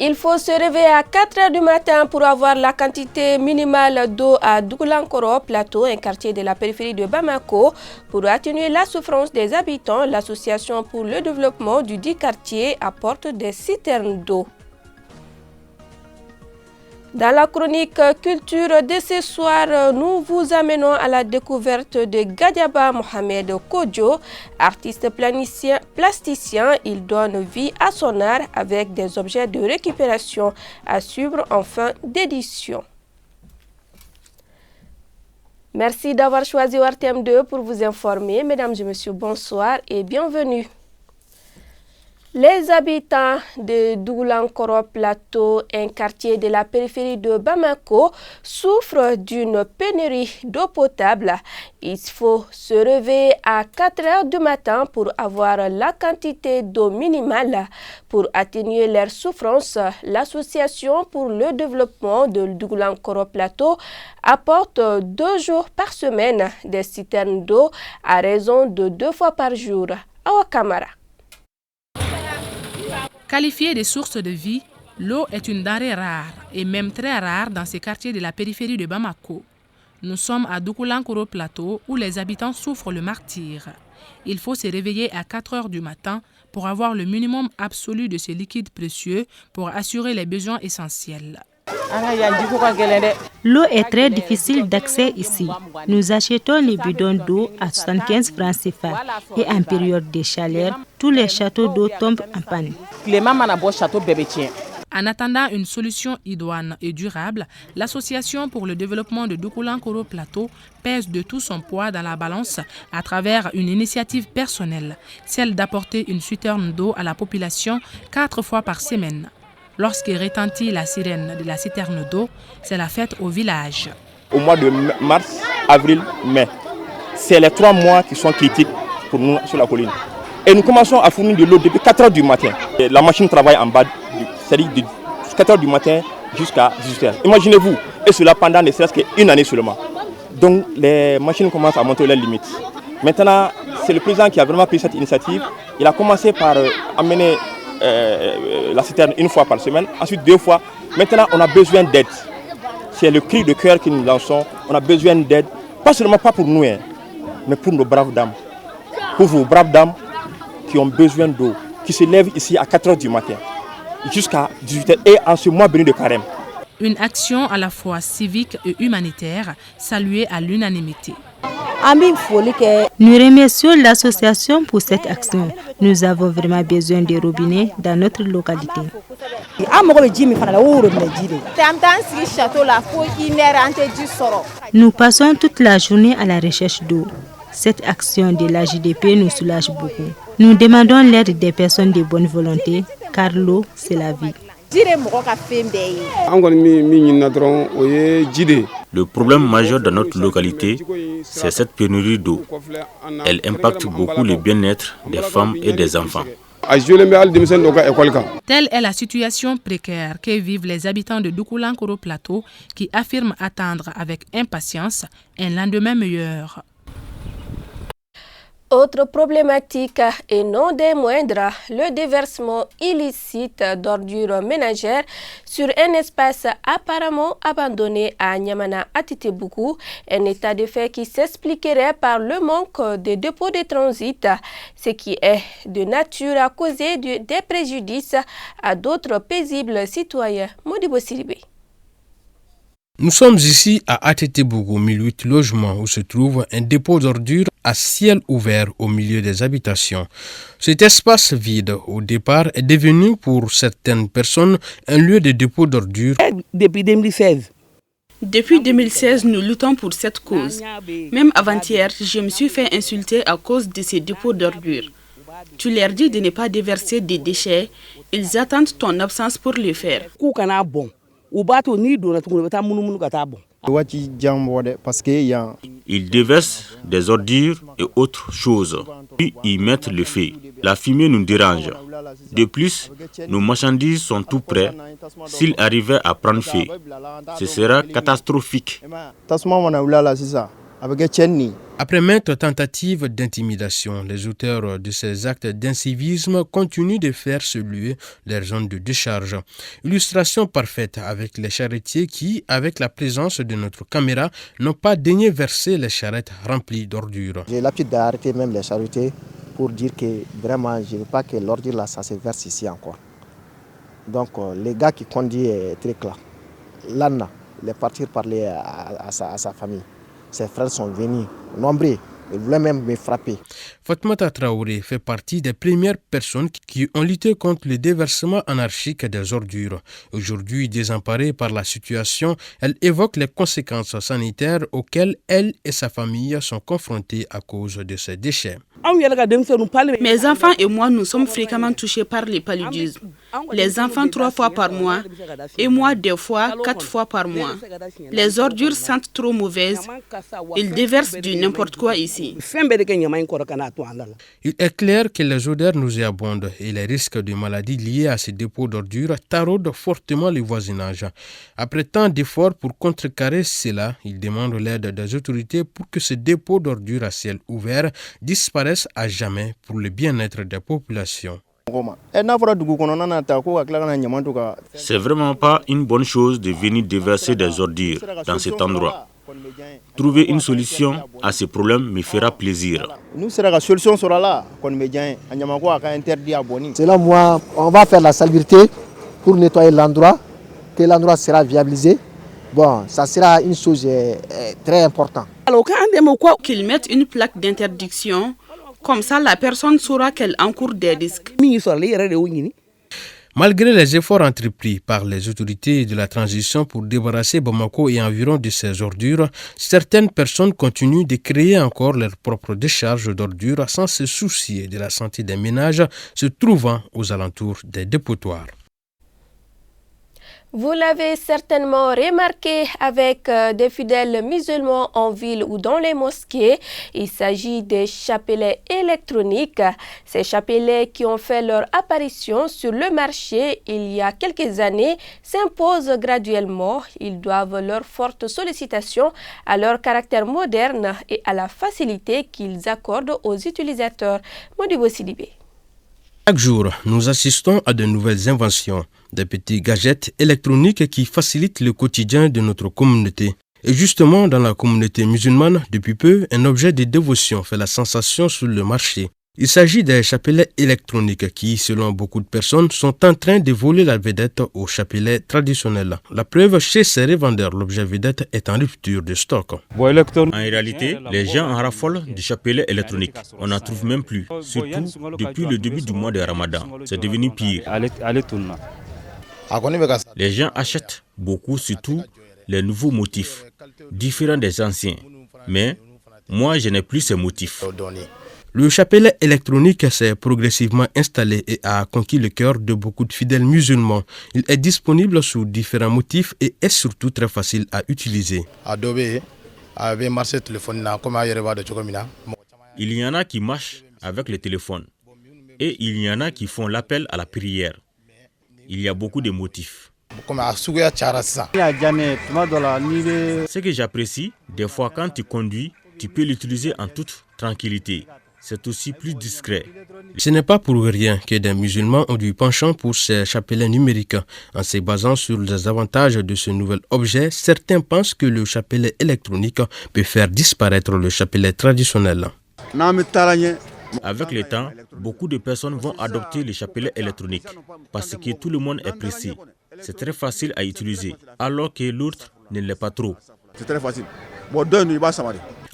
Il faut se réveiller à 4 heures du matin pour avoir la quantité minimale d'eau à Douglankoro Plateau, un quartier de la périphérie de Bamako. Pour atténuer la souffrance des habitants, l'association pour le développement du dit quartier apporte des citernes d'eau. Dans la chronique culture de ce soir, nous vous amenons à la découverte de Gadiaba Mohamed Kodjo, artiste plasticien. Il donne vie à son art avec des objets de récupération à suivre en fin d'édition. Merci d'avoir choisi ORTM 2 pour vous informer. Mesdames et messieurs, bonsoir et bienvenue. Les habitants de Douglankoro Plateau, un quartier de la périphérie de Bamako, souffrent d'une pénurie d'eau potable. Il faut se réveiller à 4 heures du matin pour avoir la quantité d'eau minimale. Pour atténuer leurs souffrances, l'association pour le développement de Douglankoro Plateau apporte 2 jours par semaine des citernes d'eau à raison de 2 fois par jour. Awa Kamara. Qualifiée de source de vie, l'eau est une denrée rare et même très rare dans ces quartiers de la périphérie de Bamako. Nous sommes à Douglankoro Plateau où les habitants souffrent le martyre. Il faut se réveiller à 4 heures du matin pour avoir le minimum absolu de ce liquide précieux pour assurer les besoins essentiels. L'eau est très difficile d'accès ici. Nous achetons les bidons d'eau à 75 francs CFA et en période de chaleur, tous les châteaux d'eau tombent en panne. En attendant une solution idoine et durable, l'Association pour le développement de Douglankoro Plateau pèse de tout son poids dans la balance à travers une initiative personnelle, celle d'apporter une citerne d'eau à la population 4 fois par semaine. Lorsque retentit la sirène de la citerne d'eau, c'est la fête au village. Au mois de mars, avril, mai, c'est les 3 mois qui sont critiques pour nous sur la colline. Et nous commençons à fournir de l'eau depuis 4 heures du matin. Et la machine travaille en bas, c'est-à-dire de 4 heures du matin jusqu'à 18 heures. Imaginez-vous, et cela pendant ne serait-ce qu'une année seulement. Donc les machines commencent à monter leurs limites. Maintenant, c'est le président qui a vraiment pris cette initiative. Il a commencé par amener la citerne 1 fois par semaine, ensuite 2 fois. Maintenant, on a besoin d'aide. C'est le cri de cœur que nous lançons. On a besoin d'aide, pas seulement pas pour nous, mais pour nos braves dames. Pour vos braves dames qui ont besoin d'eau, qui se lèvent ici à 4 heures du matin, jusqu'à 18 heures et en ce mois béni de carême. Une action à la fois civique et humanitaire, saluée à l'unanimité. Nous remercions l'association pour cette action. Nous avons vraiment besoin de robinets dans notre localité. Nous passons toute la journée à la recherche d'eau. Cette action de la JDP nous soulage beaucoup. Nous demandons l'aide des personnes de bonne volonté, car l'eau, c'est la vie. Le problème majeur dans notre localité, c'est cette pénurie d'eau. Elle impacte beaucoup le bien-être des femmes et des enfants. Telle est la situation précaire que vivent les habitants de Douglankoro Plateau qui affirment attendre avec impatience un lendemain meilleur. Autre problématique et non des moindres, le déversement illicite d'ordures ménagères sur un espace apparemment abandonné à Nyamana Atitebougou, un état de fait qui s'expliquerait par le manque de dépôts de transit, ce qui est de nature à causer des préjudices à d'autres paisibles citoyens. Modibo Siribé. Nous sommes ici à Atitebougou, 1008 logements, où se trouve un dépôt d'ordures à ciel ouvert au milieu des habitations. Cet espace vide, au départ, est devenu pour certaines personnes un lieu de dépôt d'ordures. Depuis 2016. Depuis 2016, nous luttons pour cette cause. Même avant-hier, je me suis fait insulter à cause de ces dépôts d'ordures. Tu leur dis de ne pas déverser des déchets, ils attendent ton absence pour le faire. Ils déversent des ordures et autres choses, puis y mettent le feu. La fumée nous dérange. De plus, nos marchandises sont tout prêts. S'ils arrivaient à prendre feu, ce sera catastrophique. Après maintes tentatives d'intimidation, les auteurs de ces actes d'incivisme continuent de faire se luer leur zone de décharge. Illustration parfaite avec les charretiers qui, avec la présence de notre caméra, n'ont pas daigné verser les charrettes remplies d'ordures. J'ai l'habitude d'arrêter même les charretiers pour dire que vraiment, je ne veux pas que l'ordure là, ça se verse ici encore. Donc les gars qui conduisent est très clair. L'Anna, il est parti parler à sa famille. Ses frères sont venus, nombreux, ils voulaient même me frapper. Fatmata Traoré fait partie des premières personnes qui ont lutté contre le déversement anarchique des ordures. Aujourd'hui désemparée par la situation, elle évoque les conséquences sanitaires auxquelles elle et sa famille sont confrontés à cause de ces déchets. Mes enfants et moi, nous sommes fréquemment touchés par les paludismes. Les enfants 3 fois par mois et moi 2 fois, 4 fois par mois. Les ordures sentent trop mauvaises. Ils déversent du n'importe quoi ici. Il est clair que les odeurs nauséabondes et les risques de maladies liés à ces dépôts d'ordures taraudent fortement le voisinage. Après tant d'efforts pour contrecarrer cela, il demande l'aide des autorités pour que ces dépôts d'ordures à ciel ouvert disparaissent à jamais pour le bien-être des populations. C'est vraiment pas une bonne chose de venir déverser des ordures dans cet endroit. Trouver une solution à ce problème me fera plaisir. C'est là, moi, on va faire la salubrité pour nettoyer l'endroit, que l'endroit sera viabilisé. Bon, ça sera une chose très importante. Qu'ils mettent une plaque d'interdiction, comme ça la personne saura qu'elle encourt des risques. Malgré les efforts entrepris par les autorités de la transition pour débarrasser Bamako et environ de ses ordures, certaines personnes continuent de créer encore leurs propres décharges d'ordures sans se soucier de la santé des ménages se trouvant aux alentours des dépotoirs. Vous l'avez certainement remarqué avec des fidèles musulmans en ville ou dans les mosquées. Il s'agit des chapelets électroniques. Ces chapelets qui ont fait leur apparition sur le marché il y a quelques années s'imposent graduellement. Ils doivent leur forte sollicitation à leur caractère moderne et à la facilité qu'ils accordent aux utilisateurs. Modibo Sidibé. Chaque jour, nous assistons à de nouvelles inventions, des petits gadgets électroniques qui facilitent le quotidien de notre communauté. Et justement, dans la communauté musulmane, depuis peu, un objet de dévotion fait la sensation sur le marché. Il s'agit des chapelets électroniques qui, selon beaucoup de personnes, sont en train de voler la vedette aux chapelets traditionnels. La preuve, chez ces revendeurs, l'objet vedette est en rupture de stock. En réalité, les gens en raffolent du chapelet électronique. On n'en trouve même plus, surtout depuis le début du mois de Ramadan. C'est devenu pire. Les gens achètent beaucoup, surtout les nouveaux motifs, différents des anciens. Mais moi, je n'ai plus ces motifs. Le chapelet électronique s'est progressivement installé et a conquis le cœur de beaucoup de fidèles musulmans. Il est disponible sous différents motifs et est surtout très facile à utiliser. Il y en a qui marchent avec le téléphone et il y en a qui font l'appel à la prière. Il y a beaucoup de motifs. Ce que j'apprécie, des fois quand tu conduis, tu peux l'utiliser en toute tranquillité. C'est aussi plus discret. Ce n'est pas pour rien que des musulmans ont du penchant pour ces chapelets numériques. En se basant sur les avantages de ce nouvel objet, certains pensent que le chapelet électronique peut faire disparaître le chapelet traditionnel. Avec le temps, beaucoup de personnes vont adopter le chapelet électronique parce que tout le monde est pressé. C'est très facile à utiliser, alors que l'autre ne l'est pas trop. C'est très facile.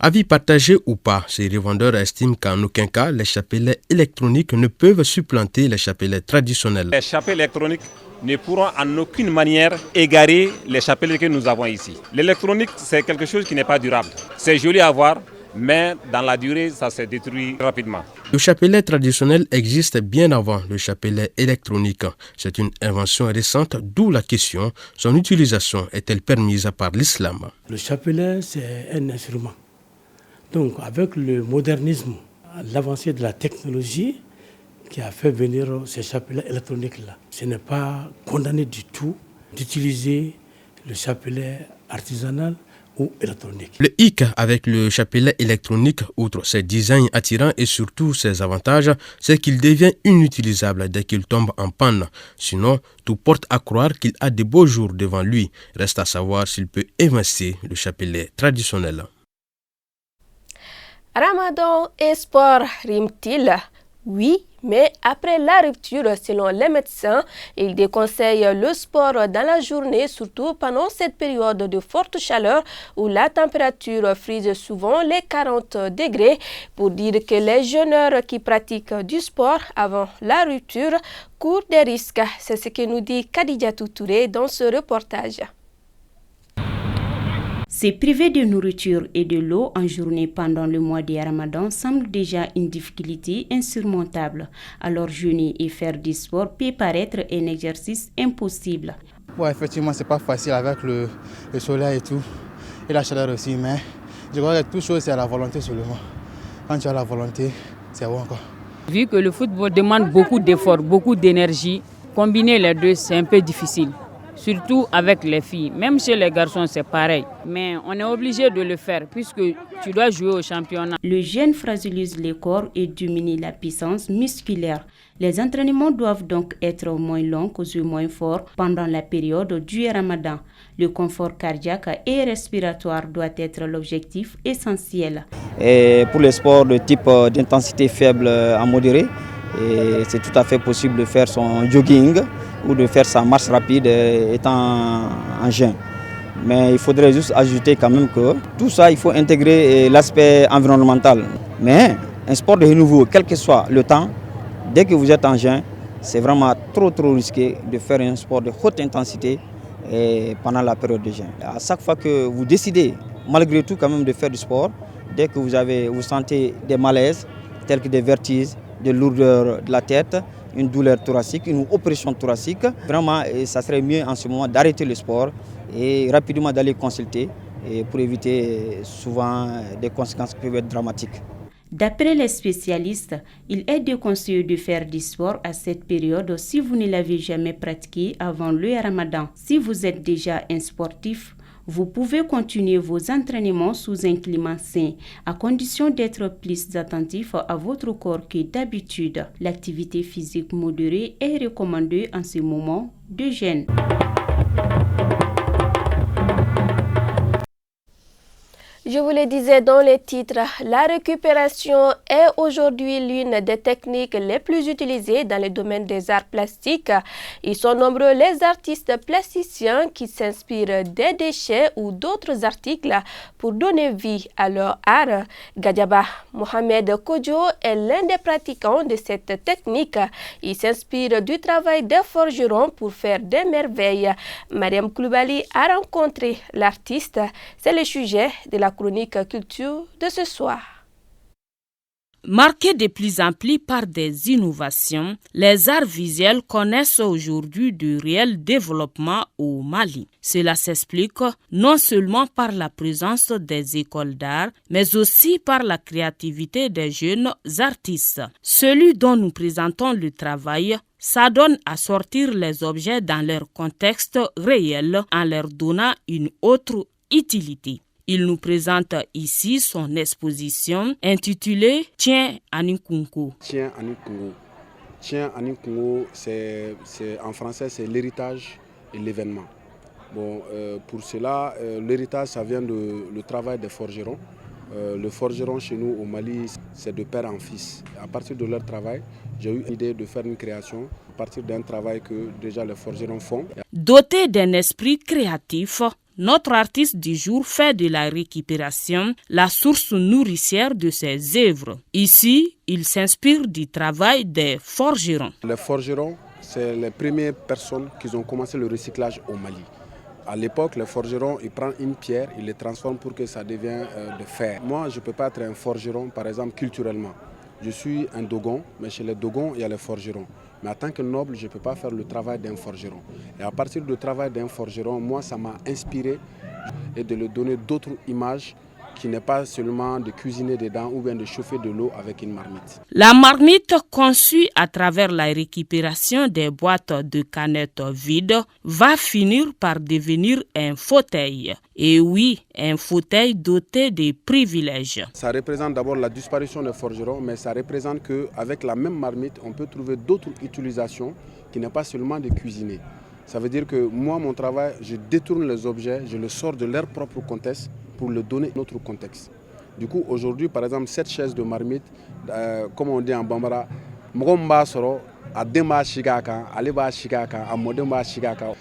Avis partagé ou pas, ces revendeurs estiment qu'en aucun cas, les chapelets électroniques ne peuvent supplanter les chapelets traditionnels. Les chapelets électroniques ne pourront en aucune manière égarer les chapelets que nous avons ici. L'électronique, c'est quelque chose qui n'est pas durable. C'est joli à voir, mais dans la durée, ça se détruit rapidement. Le chapelet traditionnel existe bien avant le chapelet électronique. C'est une invention récente, d'où la question, son utilisation est-elle permise par l'islam? Le chapelet, c'est un instrument. Donc, avec le modernisme, l'avancée de la technologie qui a fait venir ces chapelets électroniques-là, ce n'est pas condamné du tout d'utiliser le chapelet artisanal ou électronique. Le hic avec le chapelet électronique, outre ses designs attirants et surtout ses avantages, c'est qu'il devient inutilisable dès qu'il tombe en panne. Sinon, tout porte à croire qu'il a de beaux jours devant lui. Reste à savoir s'il peut évincer le chapelet traditionnel. Ramadan et sport riment-ils? Oui, mais après la rupture, selon les médecins, ils déconseillent le sport dans la journée, surtout pendant cette période de forte chaleur où la température frise souvent les 40 degrés, pour dire que les jeûneurs qui pratiquent du sport avant la rupture courent des risques. C'est ce que nous dit Khadijatou Touré dans ce reportage. Se priver de nourriture et de l'eau en journée pendant le mois de Ramadan semble déjà une difficulté insurmontable. Alors jeûner et faire du sport peut paraître un exercice impossible. Ouais, effectivement, c'est pas facile avec le soleil et tout, et la chaleur aussi, mais je crois que toute chose c'est à la volonté seulement. Quand tu as la volonté, c'est bon quoi. Vu que le football demande beaucoup d'efforts, beaucoup d'énergie, combiner les deux c'est un peu difficile. Surtout avec les filles. Même chez les garçons, c'est pareil. Mais on est obligé de le faire puisque tu dois jouer au championnat. Le jeûne fragilise le corps et diminue la puissance musculaire. Les entraînements doivent donc être moins longs et moins forts pendant la période du Ramadan. Le confort cardiaque et respiratoire doit être l'objectif essentiel. Et pour les sports de type d'intensité faible à modérée, c'est tout à fait possible de faire son jogging ou de faire sa marche rapide étant en jeûne. Mais il faudrait juste ajouter quand même que tout ça, il faut intégrer l'aspect environnemental. Mais un sport de renouveau, quel que soit le temps, dès que vous êtes en jeûne, c'est vraiment trop risqué de faire un sport de haute intensité pendant la période de jeûne. À chaque fois que vous décidez, malgré tout quand même de faire du sport, dès que vous sentez des malaises, tels que des vertiges, des lourdeurs de la tête, une douleur thoracique, une oppression thoracique, vraiment, ça serait mieux en ce moment d'arrêter le sport et rapidement d'aller consulter pour éviter souvent des conséquences qui peuvent être dramatiques. D'après les spécialistes, il est déconseillé de faire du sport à cette période si vous ne l'avez jamais pratiqué avant le Ramadan. Si vous êtes déjà un sportif, vous pouvez continuer vos entraînements sous un climat sain, à condition d'être plus attentif à votre corps que d'habitude. L'activité physique modérée est recommandée en ce moment de jeûne. Je vous le disais dans les titres, la récupération est aujourd'hui l'une des techniques les plus utilisées dans le domaine des arts plastiques. Ils sont nombreux les artistes plasticiens qui s'inspirent des déchets ou d'autres articles pour donner vie à leur art. Gadiaba Mohamed Kodjo est l'un des pratiquants de cette technique. Il s'inspire du travail des forgerons pour faire des merveilles. Mariam Koulibaly a rencontré l'artiste. C'est le sujet de la chronique culture de ce soir. Marqués de plus en plus par des innovations, les arts visuels connaissent aujourd'hui de réels développements au Mali. Cela s'explique non seulement par la présence des écoles d'art, mais aussi par la créativité des jeunes artistes. Celui dont nous présentons le travail s'adonne à sortir les objets dans leur contexte réel en leur donnant une autre utilité. Il nous présente ici son exposition intitulée Tiens Anikunko. Tiens Anikunko. Tiens Anikunko, c'est en français, c'est l'héritage et l'événement. Bon, pour cela, l'héritage, ça vient le travail des forgerons. Le forgeron chez nous au Mali, c'est de père en fils. À partir de leur travail, j'ai eu l'idée de faire une création à partir d'un travail que déjà les forgerons font. Doté d'un esprit créatif, notre artiste du jour fait de la récupération la source nourricière de ses œuvres. Ici, il s'inspire du travail des forgerons. Les forgerons, c'est les premières personnes qui ont commencé le recyclage au Mali. À l'époque, les forgerons, ils prennent une pierre, ils les transforment pour que ça devienne de fer. Moi, je ne peux pas être un forgeron, par exemple, culturellement. Je suis un dogon, mais chez les dogons, il y a les forgerons. Mais en tant que noble, je ne peux pas faire le travail d'un forgeron. Et à partir du travail d'un forgeron, moi, ça m'a inspiré et de lui donner d'autres images qui n'est pas seulement de cuisiner dedans ou bien de chauffer de l'eau avec une marmite. La marmite, conçue à travers la récupération des boîtes de canettes vides, va finir par devenir un fauteuil. Et oui, un fauteuil doté de privilèges. Ça représente d'abord la disparition des forgerons, mais ça représente qu'avec la même marmite, on peut trouver d'autres utilisations qui n'est pas seulement de cuisiner. Ça veut dire que moi, mon travail, je détourne les objets, je les sors de leur propre contexte pour le donner un autre contexte. Du coup, aujourd'hui, par exemple, cette chaise de marmite, comme on dit en Bambara,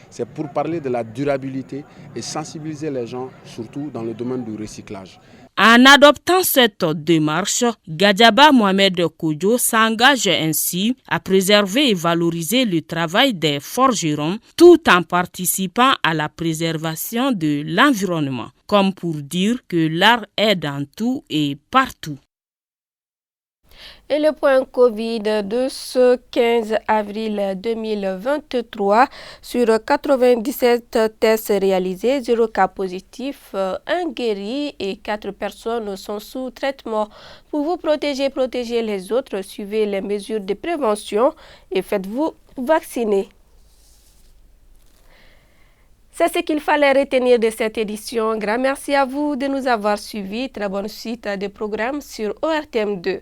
c'est pour parler de la durabilité et sensibiliser les gens, surtout dans le domaine du recyclage. En adoptant cette démarche, Gadjaba Mohamed Kodjo s'engage ainsi à préserver et valoriser le travail des forgerons tout en participant à la préservation de l'environnement, comme pour dire que l'art est dans tout et partout. Et le point Covid de ce 15 avril 2023, sur 97 tests réalisés, 0 cas positifs, 1 guéri et 4 personnes sont sous traitement. Pour vous protéger, protéger les autres, suivez les mesures de prévention et faites-vous vacciner. C'est ce qu'il fallait retenir de cette édition. Grand merci à vous de nous avoir suivis. Très bonne suite des programmes sur ORTM2.